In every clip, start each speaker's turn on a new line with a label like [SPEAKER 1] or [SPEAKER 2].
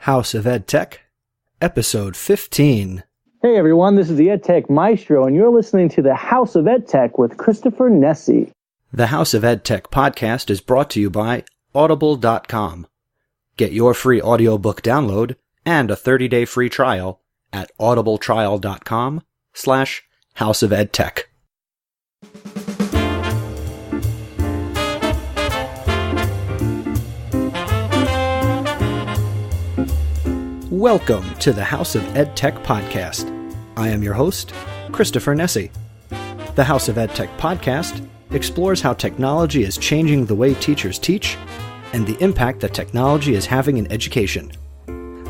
[SPEAKER 1] House of EdTech, Episode 15.
[SPEAKER 2] Hey everyone, this is the EdTech Maestro, and you're listening to the House of EdTech with Christopher Nessie.
[SPEAKER 1] The House of EdTech podcast is brought to you by Audible.com. Get your free audiobook download and a 30-day free trial at audibletrial.com/houseofedtech. Welcome to the House of EdTech podcast. I am your host, Christopher Nessie. The House of EdTech podcast explores how technology is changing the way teachers teach and the impact that technology is having in education.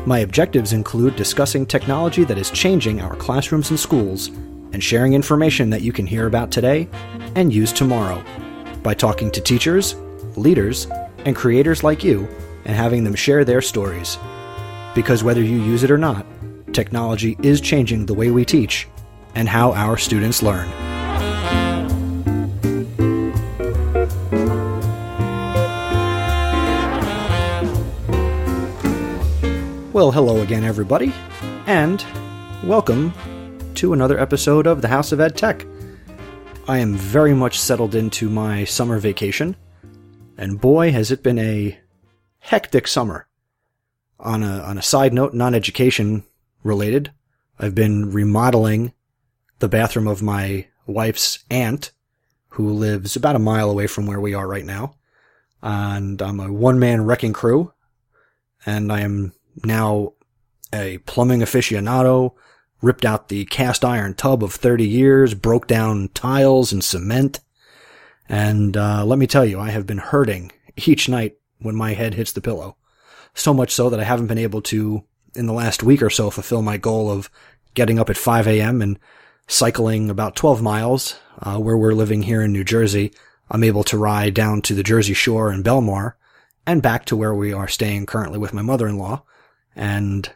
[SPEAKER 1] My objectives include discussing technology that is changing our classrooms and schools and sharing information that you can hear about today and use tomorrow by talking to teachers, leaders, and creators like you and having them share their stories. Because whether you use it or not, technology is changing the way we teach and how our students learn. Well, hello again, everybody, and welcome to another episode of the House of EdTech. I am very much settled into my summer vacation, and boy, has it been a hectic summer. On a side note, non-education related, I've been remodeling the bathroom of my wife's aunt, who lives about a mile away from where we are right now. And I'm a one-man wrecking crew, and I am now a plumbing aficionado, ripped out the cast iron tub of 30 years, broke down tiles and cement. And let me tell you, I have been hurting each night when my head hits the pillow. So much so that I haven't been able to, in the last week or so, fulfill my goal of getting up at 5 a.m. and cycling about 12 miles, where we're living here in New Jersey. I'm able to ride down to the Jersey Shore in Belmar and back to where we are staying currently with my mother-in-law. And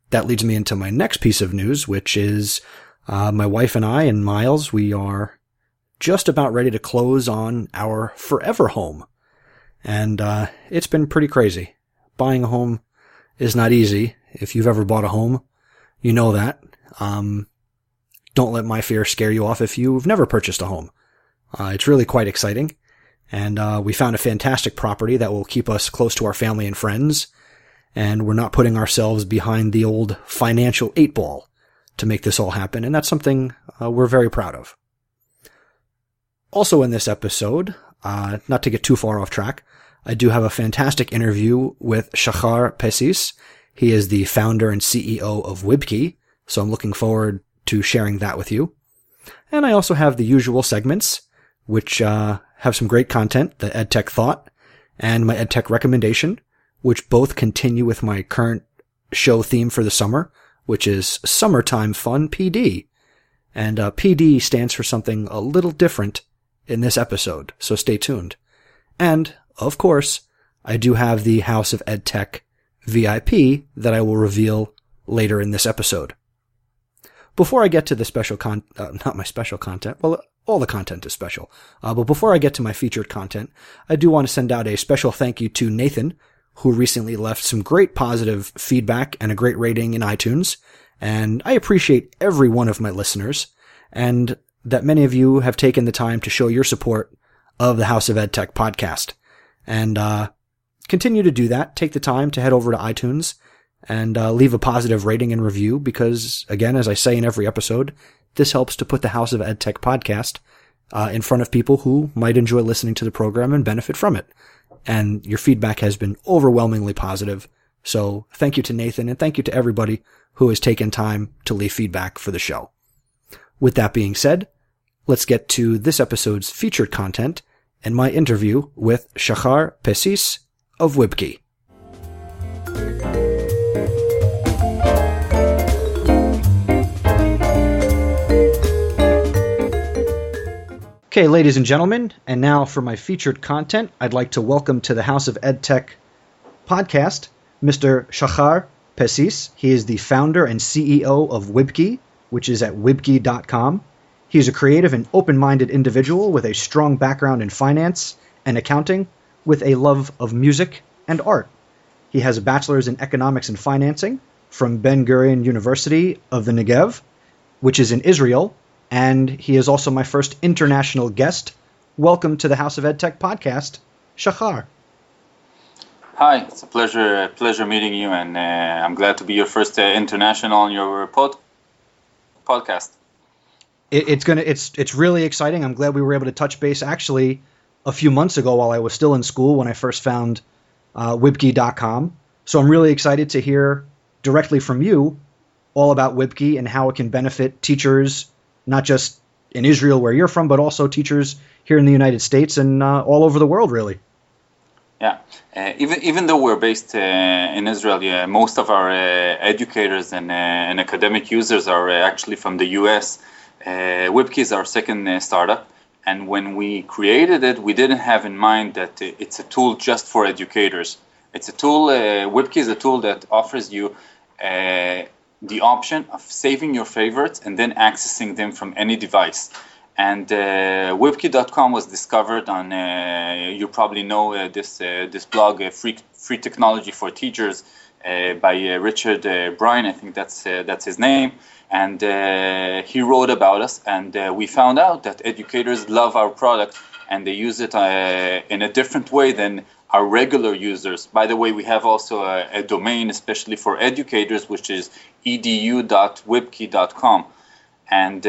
[SPEAKER 1] that leads me into my next piece of news, which is my wife and I and Miles, we are just about ready to close on our forever home. And it's been pretty crazy. Buying a home is not easy. If you've ever bought a home, you know that. Don't let my fear scare you off if you've never purchased a home. It's really quite exciting. And we found a fantastic property that will keep us close to our family and friends. And we're not putting ourselves behind the old financial 8-ball to make this all happen. And that's something we're very proud of. Also in this episode, not to get too far off track, I do have a fantastic interview with Shachar Pessis. He is the founder and CEO of Wibki, so I'm looking forward to sharing that with you. And I also have the usual segments, which have some great content, the EdTech Thought and my EdTech Recommendation, which both continue with my current show theme for the summer, which is Summertime Fun PD. And PD stands for something a little different in this episode, so stay tuned. And of course, I do have the House of EdTech VIP that I will reveal later in this episode. Before I get to the not my special content, well, all the content is special, but before I get to my featured content, I do want to send out a special thank you to Nathan, who recently left some great positive feedback and a great rating in iTunes, and I appreciate every one of my listeners, and that many of you have taken the time to show your support of the House of EdTech podcast. And continue to do that. Take the time to head over to iTunes and leave a positive rating and review because, again, as I say in every episode, this helps to put the House of EdTech podcast in front of people who might enjoy listening to the program and benefit from it. And your feedback has been overwhelmingly positive. So thank you to Nathan and thank you to everybody who has taken time to leave feedback for the show. With that being said, let's get to this episode's featured content and my interview with Shachar Pessis of Wibki. Okay, ladies and gentlemen, and now for my featured content, I'd like to welcome to the House of EdTech podcast, Mr. Shachar Pessis. He is the founder and CEO of Wibki, which is at wibki.com. He is a creative and open-minded individual with a strong background in finance and accounting, with a love of music and art. He has a bachelor's in economics and financing from Ben Gurion University of the Negev, which is in Israel, and he is also my first international guest. Welcome to the House of EdTech podcast, Shachar.
[SPEAKER 3] Hi, it's a pleasure meeting you, and I'm glad to be your first international on your podcast.
[SPEAKER 1] It's really exciting. I'm glad we were able to touch base actually a few months ago while I was still in school when I first found Wibki.com. So I'm really excited to hear directly from you all about Wibki and how it can benefit teachers, not just in Israel where you're from, but also teachers here in the United States and all over the world, really.
[SPEAKER 3] Yeah, even though we're based in Israel, most of our educators and academic users are actually from the U.S. Wibki is our second startup, and when we created it, we didn't have in mind that it's a tool just for educators. It's a tool. Wibki is a tool that offers you the option of saving your favorites and then accessing them from any device. And Wibki.com was discovered on, you probably know this blog, Free Technology for Teachers, by Richard Bryan. I think that's his name. And he wrote about us, and we found out that educators love our product, and they use it in a different way than our regular users. By the way, we have also a domain, especially for educators, which is edu.wibki.com. And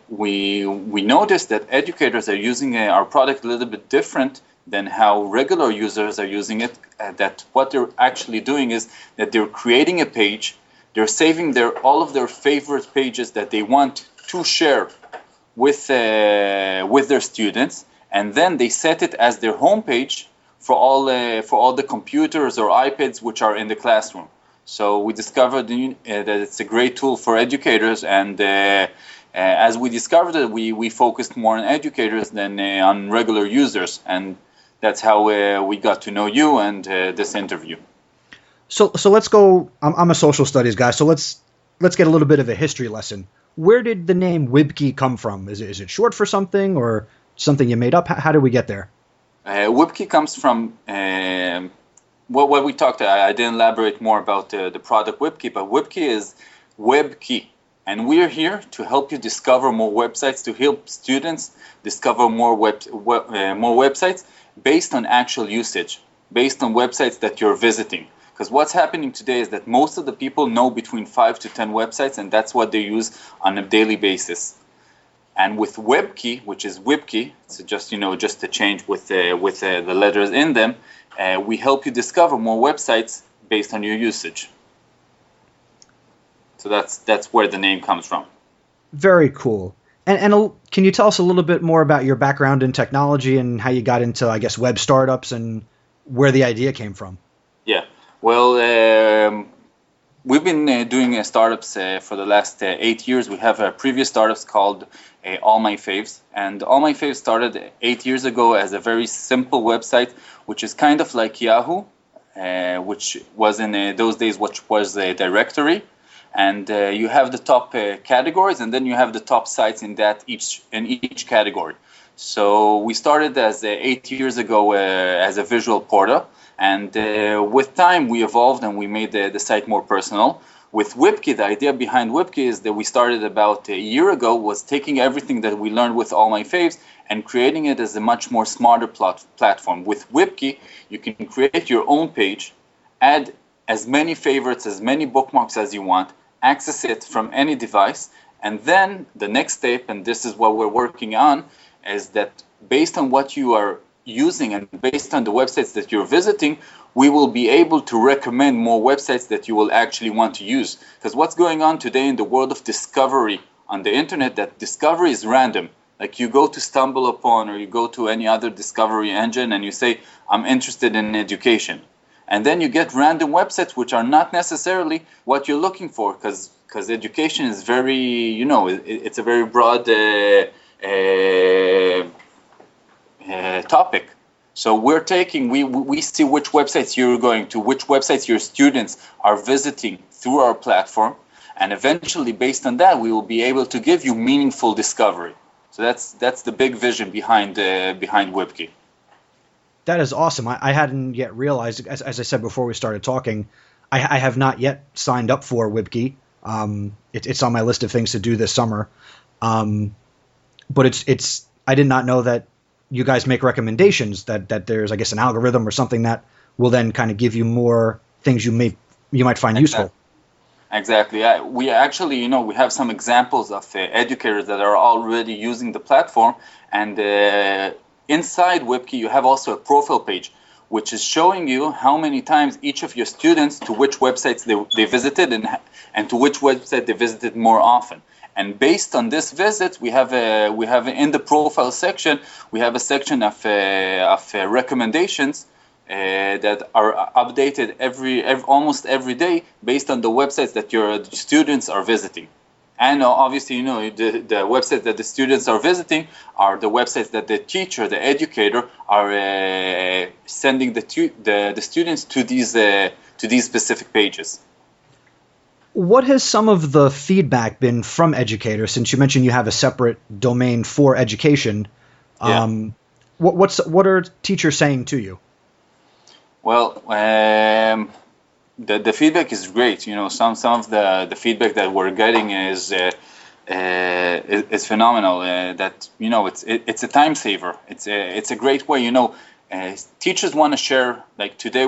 [SPEAKER 3] we noticed that educators are using our product a little bit different than how regular users are using it. That what they're actually doing is that they're creating a page, they're saving all of their favorite pages that they want to share with their students, and then they set it as their home page for all the computers or iPads which are in the classroom. So we discovered that it's a great tool for educators, and as we discovered it, we focused more on educators than on regular users, and that's how we got to know you and this interview.
[SPEAKER 1] So let's go. I'm a social studies guy, so let's get a little bit of a history lesson. Where did the name Wibki come from? Is it short for something or something you made up? How did we get there?
[SPEAKER 3] Wibki comes from what we talked. I didn't elaborate more about the product Wibki, but Wibki is web key, and we're here to help you discover more websites, to help students discover more websites based on actual usage, based on websites that you're visiting. Because what's happening today is that most of the people know between 5 to 10 websites, and that's what they use on a daily basis. And with WebKey, which is Wibki, so just a change with the letters in them, we help you discover more websites based on your usage. So that's where the name comes from.
[SPEAKER 1] Very cool. And can you tell us a little bit more about your background in technology and how you got into, I guess, web startups and where the idea came from?
[SPEAKER 3] Yeah. Well, we've been doing startups for the last 8 years. We have previous startups called All My Faves. And All My Faves started 8 years ago as a very simple website, which is kind of like Yahoo, which was in those days, which was a directory. And you have the top categories, and then you have the top sites in each category. So we started as 8 years ago as a visual portal. And with time, we evolved and we made the site more personal. With Wibki, the idea behind Wibki is that we started about a year ago, was taking everything that we learned with All My Faves and creating it as a much more smarter platform. With Wibki, you can create your own page, add as many favorites, as many bookmarks as you want, access it from any device, and then the next step, and this is what we're working on, is that based on what you are using and based on the websites that you're visiting, we will be able to recommend more websites that you will actually want to use. Because what's going on today in the world of discovery on the internet, that discovery is random. Like you go to Stumble Upon or you go to any other discovery engine and you say, I'm interested in education. And then you get random websites which are not necessarily what you're looking for, because education is very, it's a very broad topic. So we're taking, we see which websites you're going to, which websites your students are visiting through our platform, and eventually based on that we will be able to give you meaningful discovery. So that's the big vision behind Wibki.
[SPEAKER 1] That is awesome. I hadn't yet realized, as I said before we started talking, I have not yet signed up for Wibki. It's on my list of things to do this summer. But it's I did not know that you guys make recommendations, that there's, I guess, an algorithm or something that will then kind of give you more things you might find useful.
[SPEAKER 3] Exactly. We actually, we have some examples of educators that are already using the platform, and inside Wibki you have also a profile page, which is showing you how many times each of your students, to which websites they visited, and to which website they visited more often. And based on this visit, we have in the profile section, we have a section of recommendations that are updated almost every day based on the websites that your students are visiting. And obviously, the websites that the students are visiting are the websites that the teacher, the educator, are sending the students to these specific pages.
[SPEAKER 1] What has some of the feedback been from educators, since you mentioned you have a separate domain for education?
[SPEAKER 3] Yeah.
[SPEAKER 1] What are teachers saying to you?
[SPEAKER 3] Well, the feedback is great. Some of the feedback that we're getting is phenomenal. That it's a time saver. It's a great way. Teachers want to share. Like today,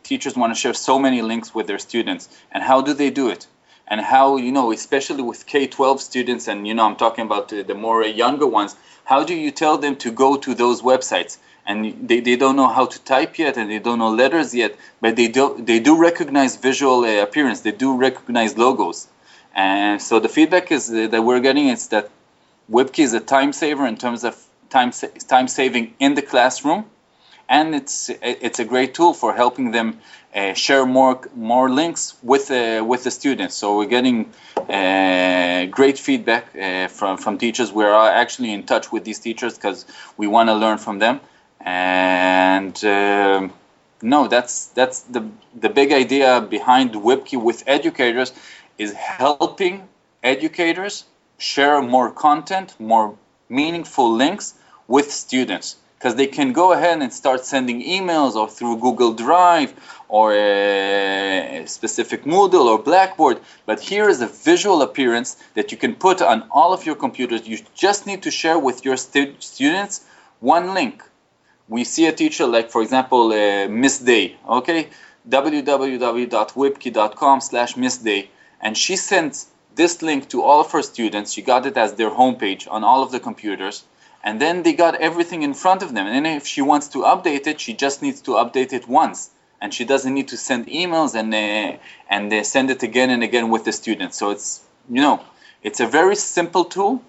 [SPEAKER 3] teachers want to share so many links with their students. And how do they do it? And how, especially with K-12 students, and I'm talking about the more younger ones. How do you tell them to go to those websites? And they don't know how to type yet, and they don't know letters yet, but they do recognize visual appearance. They do recognize logos. And so the feedback is that we're getting is that Wibki is a time saver in terms of time saving in the classroom, and it's a great tool for helping them share more links with the students. So we're getting great feedback from teachers. We're actually in touch with these teachers because we want to learn from them. And that's the big idea behind Wibki with educators, is helping educators share more content, more meaningful links with students, because they can go ahead and start sending emails or through Google Drive or a specific Moodle or Blackboard. But here is a visual appearance that you can put on all of your computers. You just need to share with your students one link. We see a teacher like, for example, Miss Day, okay? www.wibki.com/Miss Day. And she sends this link to all of her students. She got it as their homepage on all of the computers. And then they got everything in front of them. And then if she wants to update it, she just needs to update it once. And she doesn't need to send emails and send it again and again with the students. So it's a very simple tool.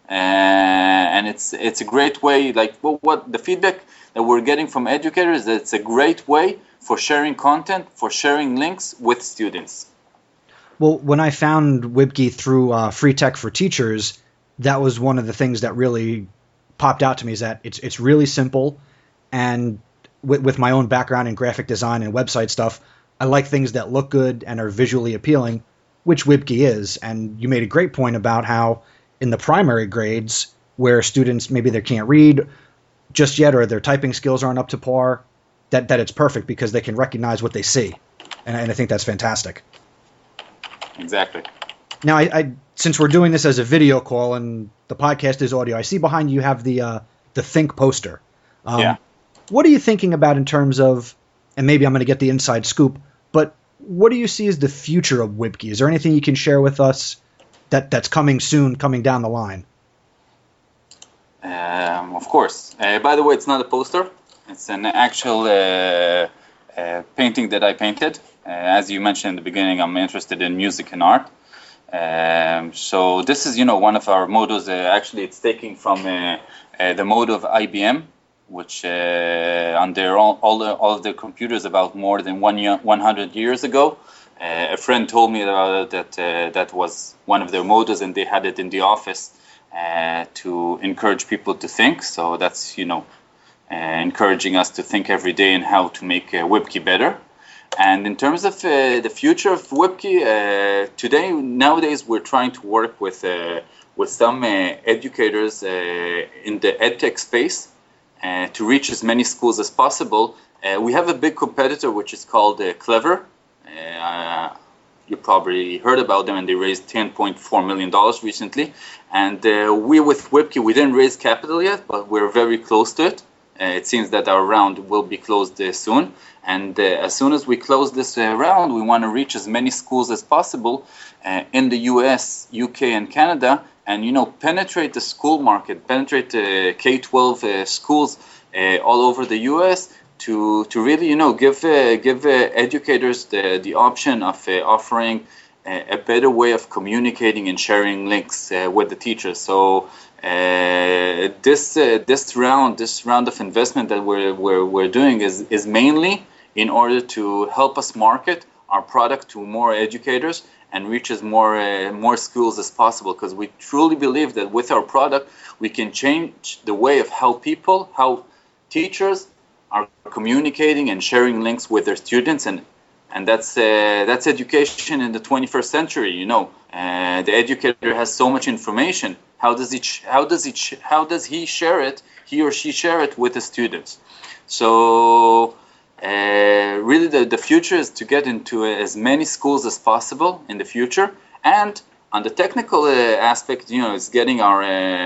[SPEAKER 3] And it's a great way, what the feedback that we're getting from educators, that it's a great way for sharing content, for sharing links with students.
[SPEAKER 1] Well, when I found Wibki through Free Tech for Teachers, that was one of the things that really popped out to me, is that it's really simple, and with my own background in graphic design and website stuff, I like things that look good and are visually appealing, which Wibki is. And you made a great point about how in the primary grades, where students maybe they can't read just yet, or their typing skills aren't up to par, that it's perfect because they can recognize what they see. And I think that's fantastic.
[SPEAKER 3] Exactly.
[SPEAKER 1] Now, I since we're doing this as a video call and the podcast is audio, I see behind you have the Think poster.
[SPEAKER 3] Yeah.
[SPEAKER 1] What are you thinking about in terms of, and maybe I'm going to get the inside scoop, but what do you see as the future of Wibki? Is there anything you can share with us that's coming soon, coming down the line?
[SPEAKER 3] Of course. By the way, it's not a poster. It's an actual painting that I painted. As you mentioned in the beginning, I'm interested in music and art. So this is, one of our mottos. Actually, it's taken from the motto of IBM, which on all of their computers about more than 100 years ago. A friend told me about it, that was one of their mottos, and they had it in the office to encourage people to think. So that's, encouraging us to think every day and how to make Wibki better. And in terms of the future of Wibki, nowadays we're trying to work with some educators in the EdTech space, to reach as many schools as possible. We have a big competitor which is called Clever. You probably heard about them, and they raised $10.4 million recently. And we with Wibki, we didn't raise capital yet, but we're very close to it. It seems that our round will be closed soon. And as soon as we close this round, we want to reach as many schools as possible in the US, UK, and Canada, and penetrate the school market, penetrate the K-12 schools all over the US to really give educators the option of offering a better way of communicating and sharing links with the teachers. So this round of investment that we're doing is mainly in order to help us market our product to more educators and reach as more schools as possible, because we truly believe that with our product we can change the way of how teachers are communicating and sharing links with their students, and that's education in the 21st century. The educator has so much information. How does he share it? He or she share it with the students. So really, the future is to get into as many schools as possible in the future. And on the technical aspect, it's getting our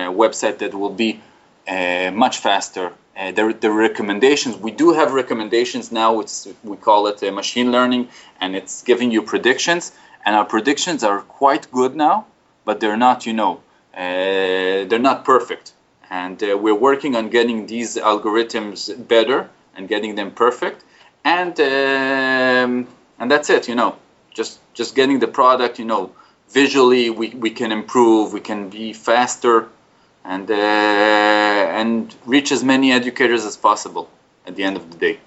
[SPEAKER 3] website that will be much faster. The recommendations, we do have recommendations now. We call it machine learning, and it's giving you predictions. And our predictions are quite good now, but they're not, they're not perfect. And we're working on getting these algorithms better and getting them perfect. And that's it, just getting the product, visually we can improve, we can be faster, and reach as many educators as possible at the end of the day.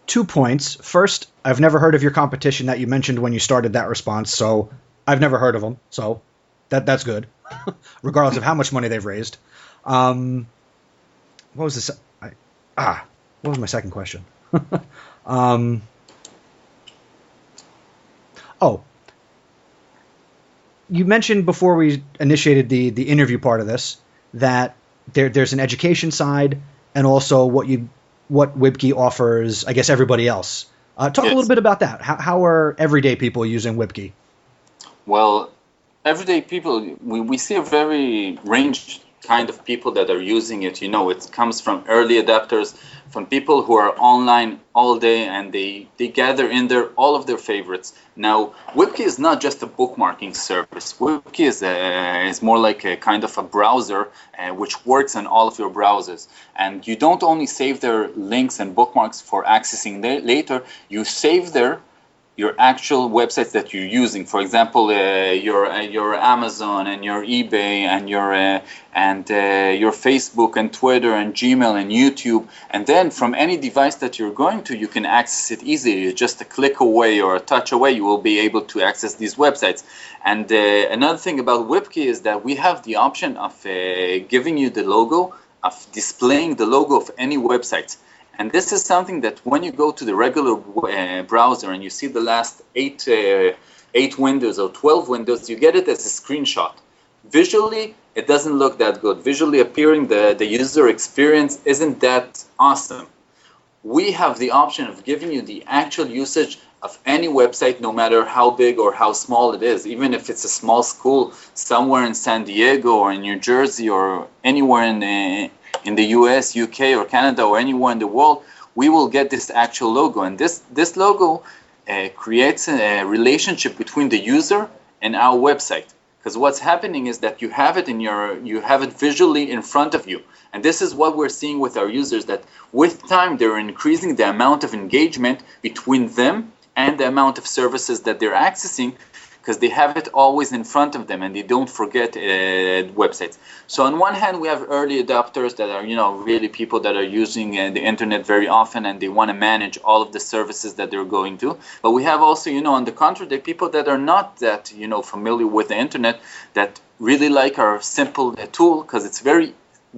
[SPEAKER 1] 2 points. First, I've never heard of your competition that you mentioned when you started that response, so I've never heard of them, so that's good, regardless of how much money they've raised. What was this? What was my second question? You mentioned before we initiated the interview part of this that there's an education side and also what Wibki offers, I guess, everybody else. Talk a little bit about that. How are everyday people using Wibki?
[SPEAKER 3] Well, everyday people, we see a very ranged kind of people that are using it. It comes from early adapters, from people who are online all day, and they gather in there all of their favorites. Now, Wibki is not just a bookmarking service. Wibki is more like a kind of a browser which works on all of your browsers. And you don't only save their links and bookmarks for accessing later, you save your actual websites that you're using. For example, your Amazon and your eBay and your Facebook and Twitter and Gmail and YouTube. And then from any device that you're going to, you can access it easily. Just a click away or a touch away, you will be able to access these websites. And another thing about Wibki is that we have the option of giving you the logo, of displaying the logo of any website. And this is something that when you go to the regular browser and you see the last 8 windows or 12 windows, you get it as a screenshot. Visually, it doesn't look that good. Visually appearing, the user experience isn't that awesome. We have the option of giving you the actual usage of any website, no matter how big or how small it is. Even if it's a small school somewhere in San Diego or in New Jersey or anywhere in the US, UK, or Canada, or anywhere in the world, we will get this actual logo. And this logo creates a relationship between the user and our website. Because what's happening is that you have it visually in front of you. And this is what we're seeing with our users, that with time they're increasing the amount of engagement between them and the amount of services that they're accessing, because they have it always in front of them and they don't forget websites. So on one hand, we have early adopters that are, really people that are using the internet very often, and they want to manage all of the services that they're going to. But we have also, on the contrary, people that are not that, familiar with the internet, that really like our simple tool, because it's very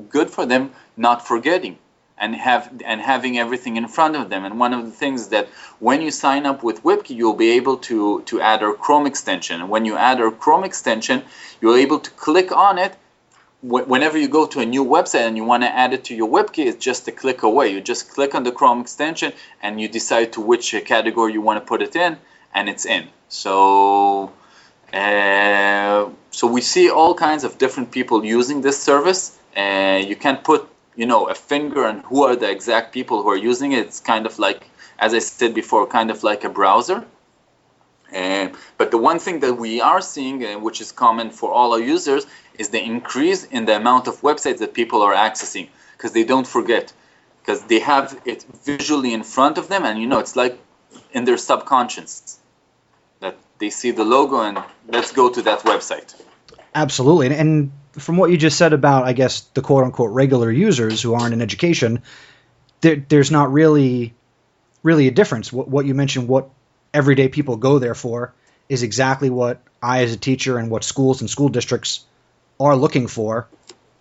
[SPEAKER 3] good for them not forgetting and having everything in front of them. And one of the things that when you sign up with Wibki, you'll be able to add our Chrome extension. And when you add our Chrome extension, you're able to click on it whenever you go to a new website and you want to add it to your Wibki, it's just a click away. You just click on the Chrome extension and you decide to which category you want to put it in, and it's in. So we see all kinds of different people using this service. You can't put a finger on who are the exact people who are using it. It's kind of like, as I said before, kind of like a browser. But the one thing that we are seeing, which is common for all our users, is the increase in the amount of websites that people are accessing, because they don't forget, because they have it visually in front of them, and it's like in their subconscious that they see the logo and let's go to that website.
[SPEAKER 1] Absolutely. And from what you just said about, I guess, the quote-unquote regular users who aren't in education, there's not really a difference. What you mentioned, what everyday people go there for, is exactly what I, as a teacher, and what schools and school districts are looking for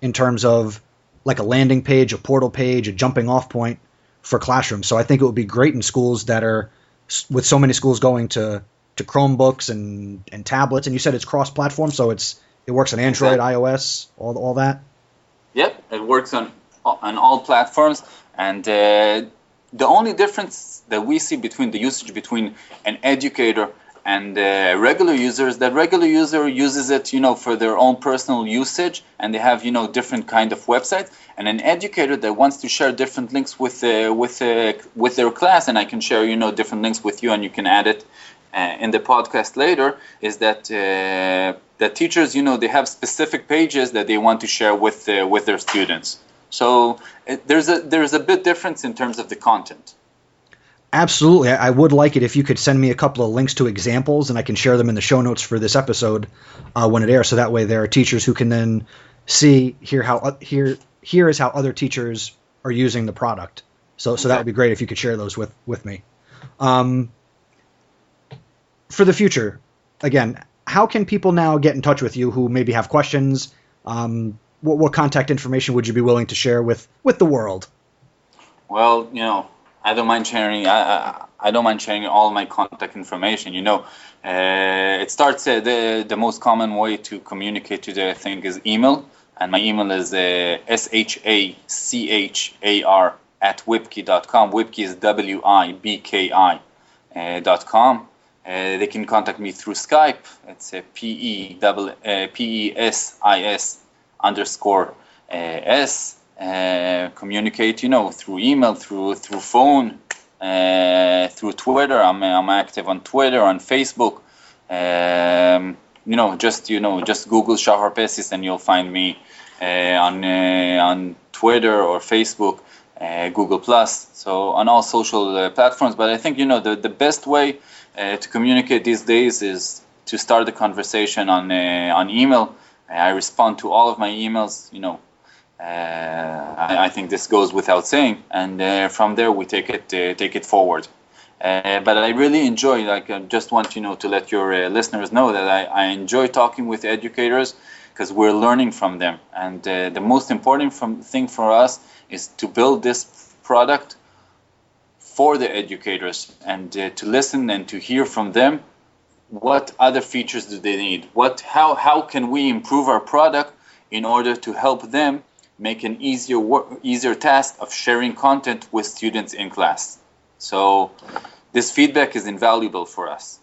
[SPEAKER 1] in terms of like a landing page, a portal page, a jumping off point for classrooms. So I think it would be great in schools that are, with so many schools going to Chromebooks and tablets, and you said it's cross-platform, so it works on Android, iOS, all that?
[SPEAKER 3] Yep, it works on all platforms, and the only difference that we see between the usage between an educator and regular users, that regular user uses it, for their own personal usage, and they have, different kind of websites. And an educator that wants to share different links with their class, and I can share, different links with you, and you can add it in the podcast later, is that that teachers, they have specific pages that they want to share with their students. So there's a bit difference in terms of the content.
[SPEAKER 1] Absolutely. I would like it if you could send me a couple of links to examples, and I can share them in the show notes for this episode when it airs. So that way there are teachers who can then here is how other teachers are using the product. So that would be great if you could share those with me. For the future, again, how can people now get in touch with you who maybe have questions? What contact information would you be willing to share with the world?
[SPEAKER 3] Well, I don't mind sharing. I don't mind sharing all my contact information. It starts the most common way to communicate today, I think, is email, and my email is shachar@wibki.com. Wibki is WIBKI.com. They can contact me through Skype. It's PESSIS_S. Communicate, through email, through phone, through Twitter. I'm active on Twitter, on Facebook. Just Google Shachar Pessis and you'll find me on Twitter or Facebook, Google Plus. So on all social platforms. But I think the best way to communicate these days is to start the conversation on email. I respond to all of my emails. I think this goes without saying, and from there we take it forward. But I really enjoy, I just want to let your listeners know that I enjoy talking with educators, because we're learning from them, and the most important thing for us is to build this product for the educators, and to listen and to hear from them what other features do they need, how can we improve our product in order to help them make an easier task of sharing content with students in class. So this feedback is invaluable for us.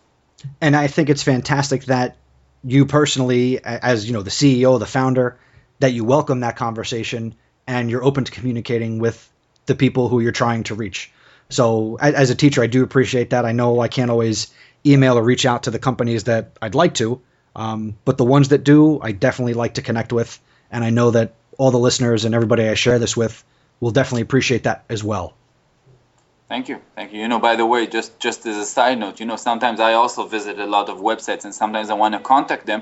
[SPEAKER 1] And I think it's fantastic that you personally, as the CEO, the founder, that you welcome that conversation and you're open to communicating with the people who you're trying to reach. So as a teacher, I do appreciate that. I know I can't always email or reach out to the companies that I'd like to, but the ones that do, I definitely like to connect with. And I know that all the listeners and everybody I share this with will definitely appreciate that as well.
[SPEAKER 3] Thank you. By the way, just as a side note, sometimes I also visit a lot of websites, and sometimes I want to contact them.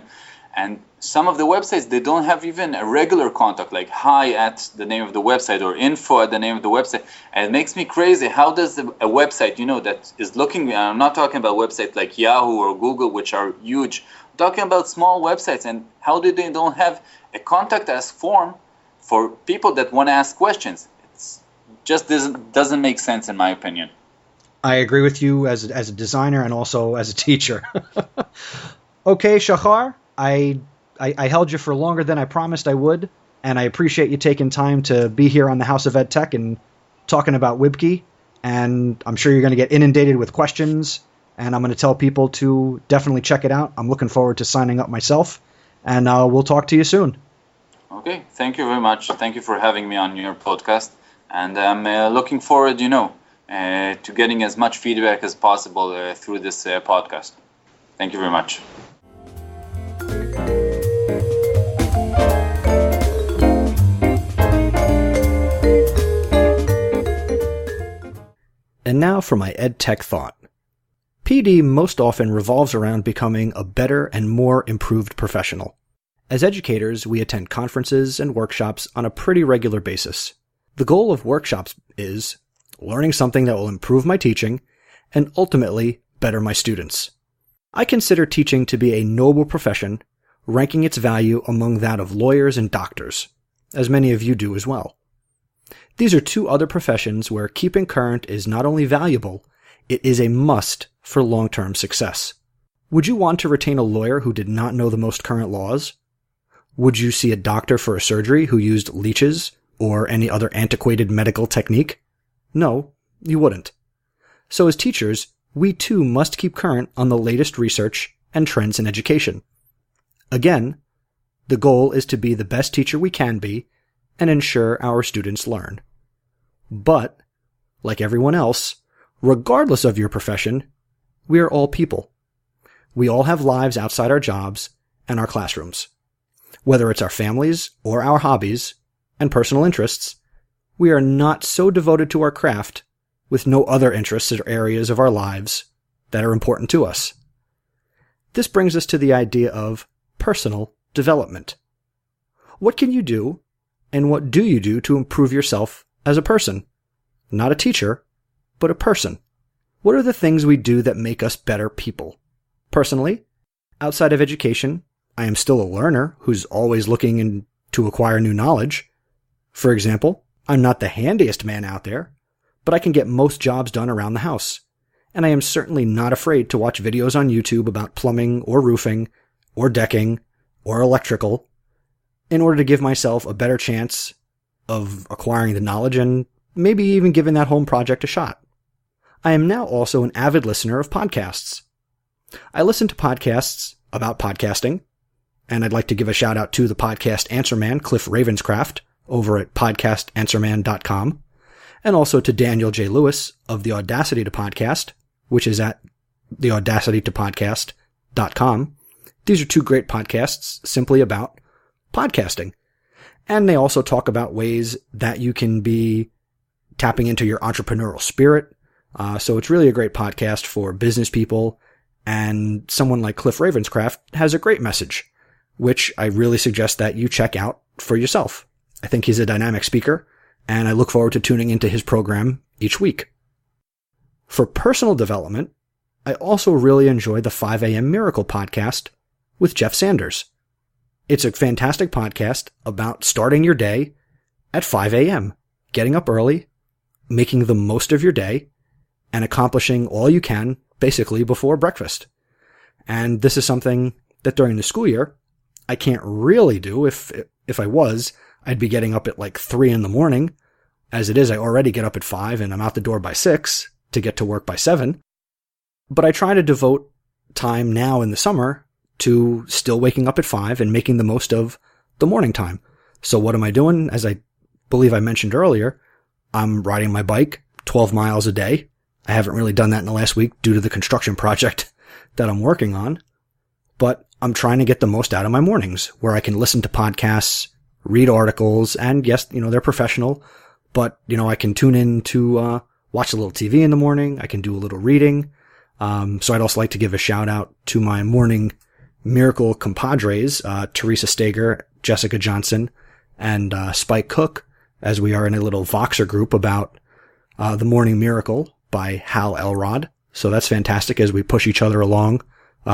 [SPEAKER 3] And some of the websites, they don't have even a regular contact, like hi at the name of the website or info at the name of the website. And it makes me crazy. How does a website, that is looking, I'm not talking about websites like Yahoo or Google, which are huge. I'm talking about small websites, and how do they don't have a contact us form for people that want to ask questions? It's just doesn't make sense, in my opinion.
[SPEAKER 1] I agree with you as a designer and also as a teacher. Okay, Shachar, I held you for longer than I promised I would. and I appreciate you taking time to be here on the House of EdTech and talking about Wibki. And I'm sure you're going to get inundated with questions, and I'm going to tell people to definitely check it out. I'm looking forward to signing up myself, and we'll talk to you soon.
[SPEAKER 3] Okay, thank you very much. Thank you for having me on your podcast, and I'm looking forward, to getting as much feedback as possible through this podcast. Thank you very much.
[SPEAKER 1] And now for my EdTech thought. PD most often revolves around becoming a better and more improved professional. As educators, we attend conferences and workshops on a pretty regular basis. The goal of workshops is learning something that will improve my teaching and ultimately better my students. I consider teaching to be a noble profession, ranking its value among that of lawyers and doctors, as many of you do as well. These are two other professions where keeping current is not only valuable, it is a must for long-term success. Would you want to retain a lawyer who did not know the most current laws? Would you see a doctor for a surgery who used leeches or any other antiquated medical technique? No, you wouldn't. So as teachers, we too must keep current on the latest research and trends in education. Again, the goal is to be the best teacher we can be and ensure our students learn. But, like everyone else, regardless of your profession, we are all people. We all have lives outside our jobs and our classrooms. Whether it's our families or our hobbies and personal interests, we are not so devoted to our craft with no other interests or areas of our lives that are important to us. This brings us to the idea of personal development. What can you do, and what do you do to improve yourself as a person? Not a teacher, but a person. What are the things we do that make us better people? Personally, outside of education, I am still a learner who's always looking to acquire new knowledge. For example, I'm not the handiest man out there, but I can get most jobs done around the house. And I am certainly not afraid to watch videos on YouTube about plumbing or roofing or decking or electrical in order to give myself a better chance of acquiring the knowledge and maybe even giving that home project a shot. I am now also an avid listener of podcasts. I listen to podcasts about podcasting, and I'd like to give a shout out to the podcast answer man, Cliff Ravenscraft, over at podcastanswerman.com, and also to Daniel J. Lewis of the Audacity to Podcast, which is at theaudacitytopodcast.com. These are two great podcasts simply about podcasting. And they also talk about ways that you can be tapping into your entrepreneurial spirit. So it's really a great podcast for business people. And someone like Cliff Ravenscraft has a great message, which I really suggest that you check out for yourself. I think he's a dynamic speaker, and I look forward to tuning into his program each week. For personal development, I also really enjoy the 5 a.m. Miracle podcast with Jeff Sanders. It's a fantastic podcast about starting your day at 5 a.m., getting up early, making the most of your day, and accomplishing all you can basically before breakfast. And this is something that during the school year, I can't really do. If I was, I'd be getting up at like 3 in the morning. As it is, I already get up at 5 and I'm out the door by 6 to get to work by 7. But I try to devote time now in the summer to still waking up at 5 and making the most of the morning time. So what am I doing? As I believe I mentioned earlier, I'm riding my bike 12 miles a day. I haven't really done that in the last week due to the construction project that I'm working on, but I'm trying to get the most out of my mornings where I can listen to podcasts, read articles, and yes, they're professional, but I can tune in to watch a little TV in the morning. I can do a little reading. So I'd also like to give a shout out to my morning miracle compadres, Teresa Stager, Jessica Johnson, and Spike Cook, as we are in a little Voxer group about The Morning Miracle by Hal Elrod. So that's fantastic as we push each other along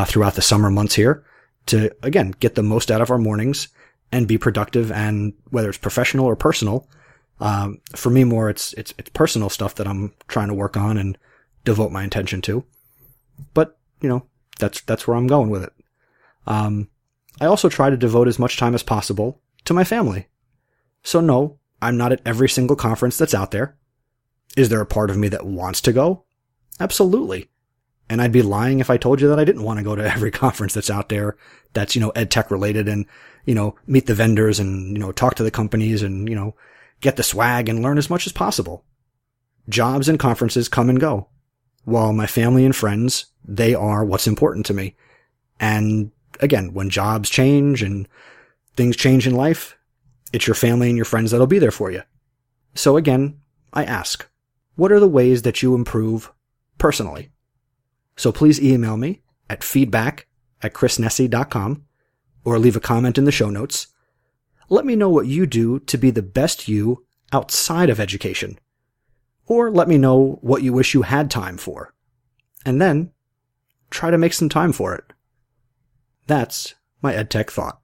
[SPEAKER 1] throughout the summer months here to, again, get the most out of our mornings and be productive. And whether it's professional or personal, for me more, it's personal stuff that I'm trying to work on and devote my attention to. But, that's where I'm going with it. I also try to devote as much time as possible to my family. So no, I'm not at every single conference that's out there. Is there a part of me that wants to go? Absolutely. And I'd be lying if I told you that I didn't want to go to every conference that's out there that's, EdTech related and, meet the vendors and, talk to the companies and, get the swag and learn as much as possible. Jobs and conferences come and go, while my family and friends, they are what's important to me. And again, when jobs change and things change in life, it's your family and your friends that'll be there for you. So again, I ask, what are the ways that you improve personally? So please email me at feedback@chrisnessy.com or leave a comment in the show notes. Let me know what you do to be the best you outside of education. Or let me know what you wish you had time for. And then try to make some time for it. That's my EdTech thought.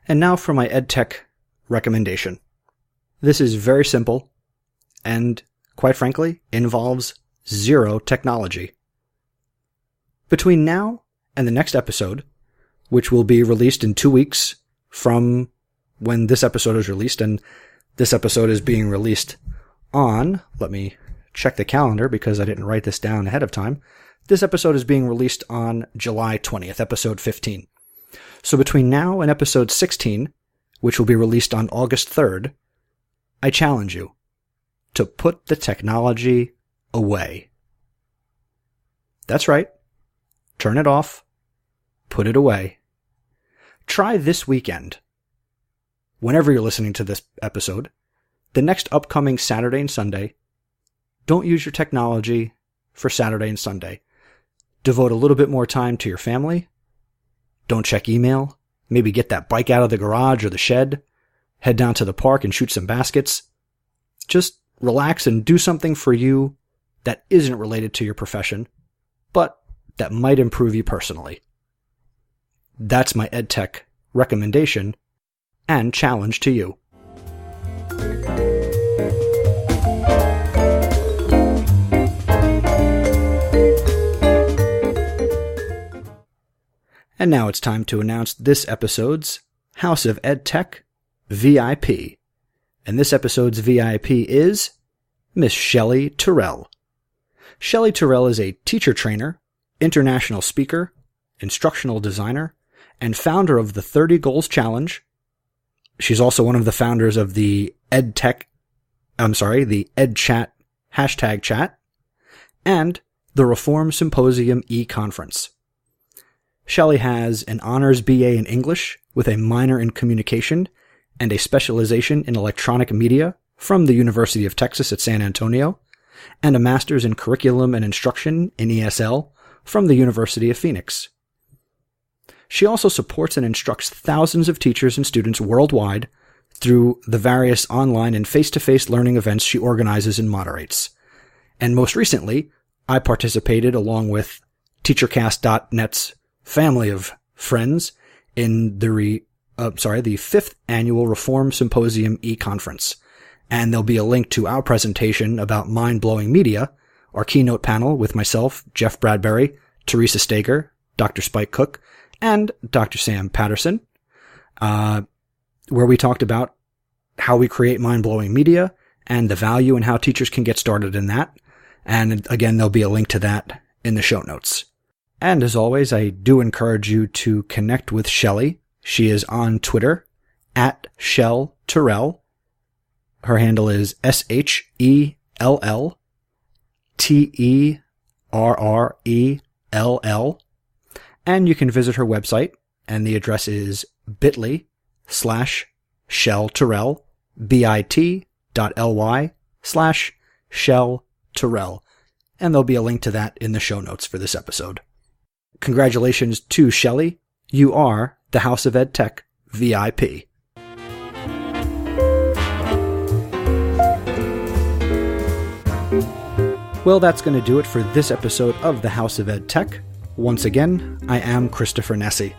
[SPEAKER 1] And now for my EdTech recommendation. This is very simple and, quite frankly, involves zero technology. Between now and the next episode, which will be released in 2 weeks from when this episode is released, and this episode is being released on, let me check the calendar because I didn't write this down ahead of time. This episode is being released on July 20th, episode 15. So between now and episode 16, which will be released on August 3rd, I challenge you to put the technology away. That's right. Turn it off. Put it away. Try this weekend. Whenever you're listening to this episode, the next upcoming Saturday and Sunday, don't use your technology for Saturday and Sunday. Devote a little bit more time to your family. Don't check email. Maybe get that bike out of the garage or the shed. Head down to the park and shoot some baskets. Just relax and do something for you that isn't related to your profession, but that might improve you personally. That's my EdTech recommendation and challenge to you. And now it's time to announce this episode's House of EdTech VIP. And this episode's VIP is Miss Shelley Terrell. Shelley Terrell is a teacher trainer, international speaker, instructional designer, and founder of the 30 Goals Challenge. She's also one of the founders of the EdChat #chat, and the Reform Symposium e-conference. Shelley has an honors BA in English with a minor in communication and a specialization in electronic media from the University of Texas at San Antonio, and a master's in curriculum and instruction in ESL from the University of Phoenix. She also supports and instructs thousands of teachers and students worldwide through the various online and face-to-face learning events she organizes and moderates. And most recently, I participated along with TeacherCast.net's family of friends in the 5th annual Reform Symposium e-conference. And there'll be a link to our presentation about mind-blowing media, our keynote panel with myself, Jeff Bradbury, Teresa Stager, Dr. Spike Cook, and Dr. Sam Patterson, where we talked about how we create mind-blowing media and the value and how teachers can get started in that. And again, there'll be a link to that in the show notes. And as always, I do encourage you to connect with Shelley. She is on Twitter at Shell Terrell. Her handle is SHELLTERRELL. And you can visit her website, and the address is bit.ly/shellterrell, bit.ly/shellterrell. And there'll be a link to that in the show notes for this episode. Congratulations to Shelley. You are the House of EdTech VIP. Well, that's going to do it for this episode of the House of EdTech. Once again, I am Christopher Nessy.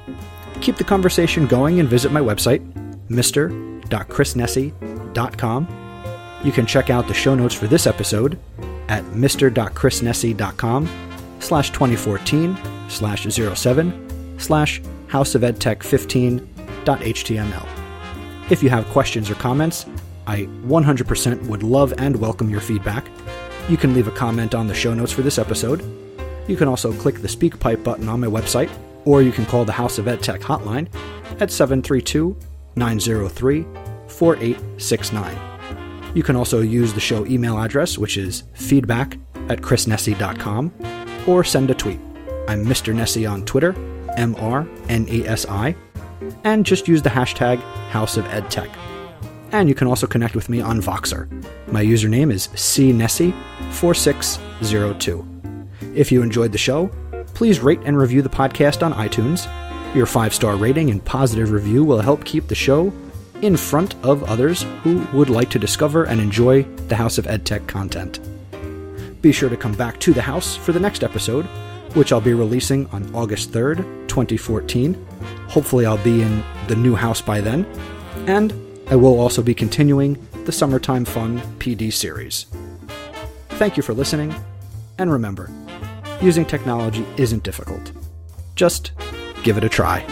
[SPEAKER 1] Keep the conversation going and visit my website, mr.chrisnessy.com. You can check out the show notes for this episode at mr.chrisnessy.com/2014/07/houseofedtech15.html. If you have questions or comments, I 100% would love and welcome your feedback. You can leave a comment on the show notes for this episode. You can also click the SpeakPipe button on my website, or you can call the House of EdTech hotline at 732-903-4869. You can also use the show email address, which is feedback@chrisnessy.com, or send a tweet. I'm Mr. Nessy on Twitter, MRNESI, and just use the hashtag House of EdTech. And you can also connect with me on Voxer. My username is cnessy4602. If you enjoyed the show, please rate and review the podcast on iTunes. Your 5-star rating and positive review will help keep the show in front of others who would like to discover and enjoy the House of EdTech content. Be sure to come back to the house for the next episode, which I'll be releasing on August 3rd, 2014. Hopefully I'll be in the new house by then, and I will also be continuing the Summertime Fun PD series. Thank you for listening, and remember, using technology isn't difficult. Just give it a try.